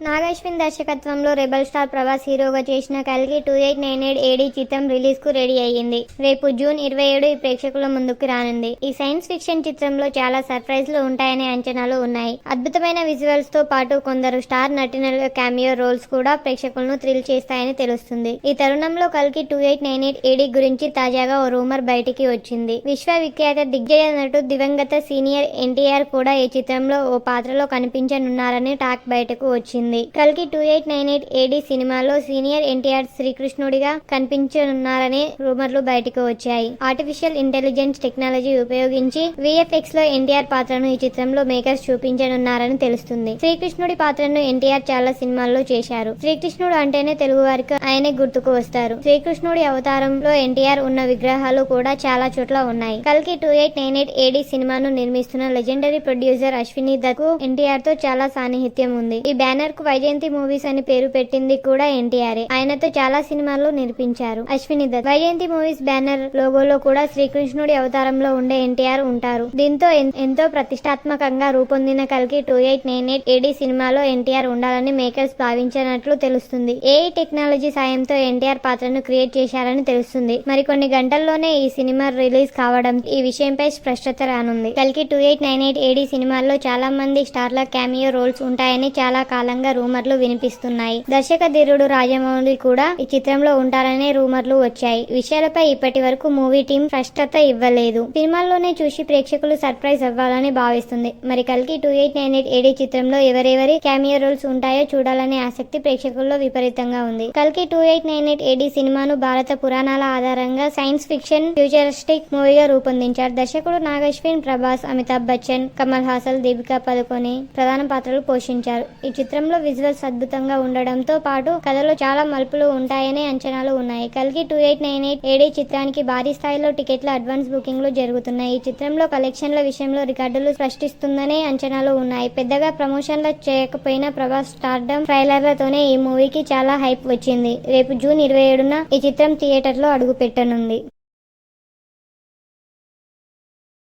నాగశ్విన్ దర్శకత్వంలో rebel star Prabhas హీరోగా చేసిన కల్కి 2898 ఏడీ చిత్రం రిలీజ్ కు రెడీ అయ్యింది. రేపు జూన్ 27 ఈ ప్రేక్షకుల ముందుకు రానుంది. ఈ సైన్స్ ఫిక్షన్ చిత్రంలో చాలా సర్ప్రైజ్లు ఉంటాయనే అంచనాలు ఉన్నాయి. అద్భుతమైన విజువల్స్ తో పాటు కొందరు స్టార్ నటీనటుల క్యామియో రోల్స్ కూడా ప్రేక్షకులను థ్రిల్ చేస్తాయని తెలుస్తుంది. ఈ తరుణంలో కల్కి 2898 ఏడీ గురించి తాజాగా ఓ రూమర్ బయటికి వచ్చింది. విశ్వవిఖ్యాత దిగ్గజ నటుడు దివంగత సీనియర్ ఎన్టీఆర్ కూడా ఈ చిత్రంలో ఓ పాత్రలో కనిపించనున్నారని టాక్ బయటకు వచ్చింది. కల్కి 2898 ఏడీ సినిమాలో సీనియర్ ఎన్టీఆర్ శ్రీకృష్ణుడిగా కనిపించనున్నారనే రూమర్లు బయటకు వచ్చాయి. ఆర్టిఫిషియల్ ఇంటెలిజెన్స్ టెక్నాలజీ ఉపయోగించి విఎఫ్ఎక్స్ లో ఎన్టీఆర్ పాత్రను ఈ చిత్రంలో మేకర్స్ చూపించనున్నారని తెలుస్తుంది. శ్రీకృష్ణుడి పాత్రను ఎన్టీఆర్ చాలా సినిమాల్లో చేశారు. శ్రీకృష్ణుడు అంటేనే తెలుగు వారికి ఆయనే గుర్తుకు వస్తారు. శ్రీకృష్ణుడి అవతారంలో ఎన్టీఆర్ ఉన్న విగ్రహాలు కూడా చాలా చోట్ల ఉన్నాయి. కల్కి 2898 ఏడీ సినిమాను నిర్మిస్తున్న లెజెండరీ ప్రొడ్యూసర్ అశ్విని దత్ కు ఎన్టీఆర్ తో చాలా సాన్నిహిత్యం ఉంది. ఈ బ్యానర్ కు వైజయంతి మూవీస్ అని పేరు పెట్టింది కూడా ఎన్టీఆర్. ఆయనతో చాలా సినిమాల్లో నిర్మించారు అశ్విని దత్. వైజయంతి మూవీస్ బ్యానర్ లోగోలో కూడా శ్రీకృష్ణుడి అవతారంలో ఉండే ఎన్టీఆర్ ఉంటారు. దీంతో ఎంతో ప్రతిష్టాత్మకంగా రూపొందిన కల్కి 2898 ఏడీ సినిమాలో ఎన్టీఆర్ ఉండాలని మేకర్స్ భావించినట్లు తెలుస్తుంది. ఏఐ టెక్నాలజీ సాయంతో ఎన్టీఆర్ పాత్రను క్రియేట్ చేశారని తెలుస్తుంది. మరికొన్ని గంటల్లోనే ఈ సినిమా రిలీజ్ కావడం ఈ విషయంపై స్పష్టత రానుంది. కల్కి 2898 ఏడీ సినిమాల్లో చాలా మంది స్టార్ల క్యామియో రోల్స్ ఉంటాయని చాలా కాలంగా రూమర్లు వినిపిస్తున్నాయి. దర్శక ధీరుడు రాజమౌళి కూడా ఈ చిత్రంలో ఉంటారనే రూమర్లు వచ్చాయి. విషయాలపై ఇప్పటి వరకు మూవీ టీం స్పష్టత ఇవ్వలేదు. సినిమాల్లోనే చూసి ప్రేక్షకులు సర్ప్రైజ్ అవ్వాలని భావిస్తుంది. మరి కల్కి 2898 ఏడీ చిత్రంలో ఎవరెవరి క్యామియో రోల్స్ ఉంటాయో చూడాలనే ఆసక్తి ప్రేక్షకుల్లో విపరీతంగా ఉంది. కల్కి 2898 ఏడీ సినిమాను భారత పురాణాల ఆధారంగా సైన్స్ ఫిక్షన్ ఫ్యూచరిస్టిక్ మూవీగా రూపొందించారు. దర్శకుడు నాగశ్విన్, ప్రభాస్, అమితాబ్ బచ్చన్, కమల్ హాసన్, దీపికా పదుకొనె ప్రధాన పాత్రలు పోషించారు. ఈ చిత్రంలో విజువల్స్ అద్భుతంగా ఉండడంతో పాటు కథలో చాలా మలుపులు ఉంటాయనే అంచనాలు ఉన్నాయి. కల్కి 2898 ఏడీ చిత్రానికి భారీ స్థాయిలో టికెట్ల అడ్వాన్స్ బుకింగ్లు జరుగుతున్నాయి. ఈ చిత్రంలో కలెక్షన్ల విషయంలో రికార్డులు సృష్టిస్తుందనే అంచనాలు ఉన్నాయి. పెద్దగా ప్రమోషన్లు చేయకపోయినా ప్రభాస్ స్టార్డమ్ ట్రైలర్లతోనే ఈ మూవీకి చాలా హైప్ వచ్చింది. రేపు జూన్ 27న ఈ చిత్రం థియేటర్లో అడుగు పెట్టనుంది.